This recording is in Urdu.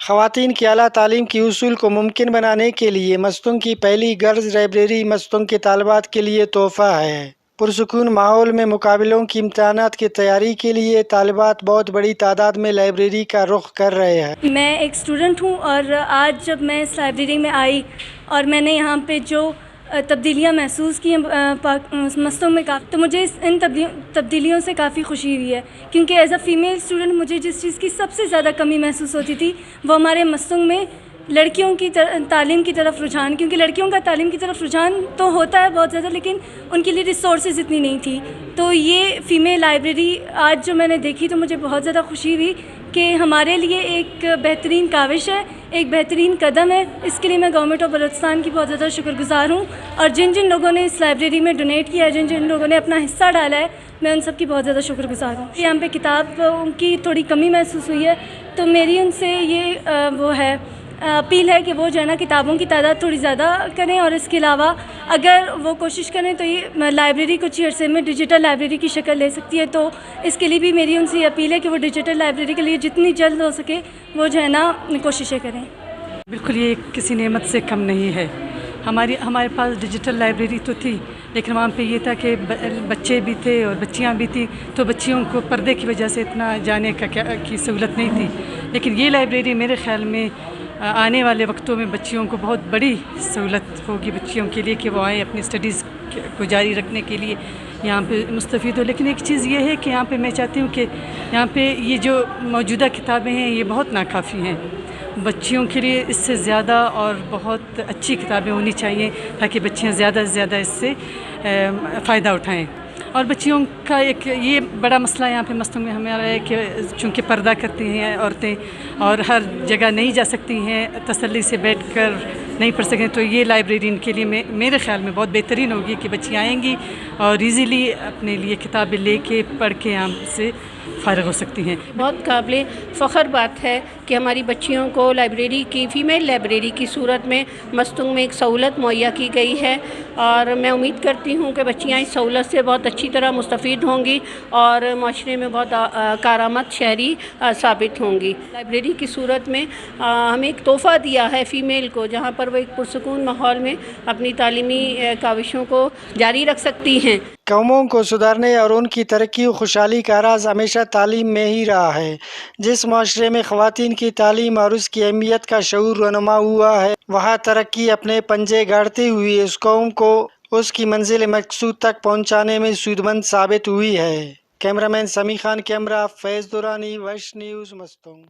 خواتین کی اعلیٰ تعلیم کی حصول کو ممکن بنانے کے لیے مستونگ کی پہلی گرلز لائبریری مستونگ کے طالبات کے لیے تحفہ ہے۔ پرسکون ماحول میں مقابلوں کی امتحانات کی تیاری کے لیے طالبات بہت بڑی تعداد میں لائبریری کا رخ کر رہے ہیں۔ میں ایک اسٹوڈنٹ ہوں اور آج جب میں اس لائبریری میں آئی اور میں نے یہاں پہ جو تبدیلیاں محسوس کی ہیں مستونگ میں تو مجھے ان تبدیلیوں سے کافی خوشی ہوئی ہے، کیونکہ ایز اے فیمیل اسٹوڈنٹ مجھے جس چیز کی سب سے زیادہ کمی محسوس ہوتی تھی وہ ہمارے مستونگ میں لڑکیوں کی تعلیم کی طرف رجحان، کیونکہ لڑکیوں کا تعلیم کی طرف رجحان تو ہوتا ہے بہت زیادہ، لیکن ان کے لیے ریسورسز اتنی نہیں تھی۔ تو یہ فیمیل لائبریری آج جو میں نے دیکھی تو مجھے بہت زیادہ خوشی ہوئی کہ ہمارے لیے ایک بہترین کاوش ہے، ایک بہترین قدم ہے۔ اس کے لیے میں گورنمنٹ آف بلوچستان کی بہت زیادہ شکر گزار ہوں، اور جن جن لوگوں نے اس لائبریری میں ڈونیٹ کیا ہے، جن جن لوگوں نے اپنا حصہ ڈالا ہے، میں ان سب کی بہت زیادہ شکر گزار ہوں۔ یہاں پہ کتابوں کی تھوڑی کمی محسوس ہوئی ہے، تو میری ان سے یہ وہ ہے اپیل ہے کہ وہ جو ہے نا کتابوں کی تعداد تھوڑی زیادہ کریں، اور اس کے علاوہ اگر وہ کوشش کریں تو یہ لائبریری کچھ عرصے میں ڈیجیٹل لائبریری کی شکل لے سکتی ہے، تو اس کے لیے بھی میری ان سے یہ اپیل ہے کہ وہ ڈیجیٹل لائبریری کے لیے جتنی جلد ہو سکے وہ جو ہے نا کوششیں کریں۔ بالکل یہ کسی نعمت سے کم نہیں ہے۔ ہمارے پاس ڈیجیٹل لائبریری تو تھی، لیکن وہاں پہ یہ تھا کہ بچے بھی تھے اور بچیاں بھی تھیں، تو بچیوں کو پردے کی وجہ سے اتنا جانے کی سہولت نہیں تھی۔ لیکن یہ لائبریری میرے خیال میں آنے والے وقتوں میں بچیوں کو بہت بڑی سہولت ہوگی، بچیوں کے لیے کہ وہ آئیں اپنی اسٹڈیز کو جاری رکھنے کے لیے یہاں پہ مستفید ہو۔ لیکن ایک چیز یہ ہے کہ یہاں پہ میں چاہتی ہوں کہ یہاں پہ یہ جو موجودہ کتابیں ہیں یہ بہت ناکافی ہیں۔ بچیوں کے لیے اس سے زیادہ اور بہت اچھی کتابیں ہونی چاہیے تاکہ بچیاں زیادہ سے زیادہ اس سے فائدہ اٹھائیں۔ اور بچیوں کا ایک یہ بڑا مسئلہ یہاں پہ مستونگ میں ہمارا ہے کہ چونکہ پردہ کرتی ہیں عورتیں اور ہر جگہ نہیں جا سکتی ہیں، تسلی سے بیٹھ کر نہیں پڑھ سکیں، تو یہ لائبریری ان کے لیے میرے خیال میں بہت بہترین ہوگی کہ بچیاں آئیں گی اور ایزیلی اپنے لیے کتابیں لے کے پڑھ کے یہاں سے فارغ ہو سکتی ہیں۔ بہت قابل فخر بات ہے کہ ہماری بچیوں کو لائبریری کی فیمیل لائبریری کی صورت میں مستونگ میں ایک سہولت مہیا کی گئی ہے، اور میں امید کرتی ہوں کہ بچیاں اس سہولت سے بہت اچھی طرح مستفید ہوں گی اور معاشرے میں بہت کارآمد شہری ثابت ہوں گی۔ لائبریری کی صورت میں ہمیں ایک تحفہ دیا ہے فیمیل کو، جہاں پر وہ ایک پرسکون ماحول میں اپنی تعلیمی کاوشوں کو جاری رکھ سکتی ہیں۔ قوموں کو سدھارنے اور ان کی ترقی و خوشحالی کا راز ہمیشہ تعلیم میں ہی رہا ہے۔ جس معاشرے میں خواتین کی تعلیم اور اس کی اہمیت کا شعور رونما ہوا ہے، وہاں ترقی اپنے پنجے گاڑتے ہوئے اس قوم کو اس کی منزل مقصود تک پہنچانے میں سودمند ثابت ہوئی ہے۔ کیمرہ مین سمیع خان کیمرہ فیض دورانی، وش نیوز، مستونگ۔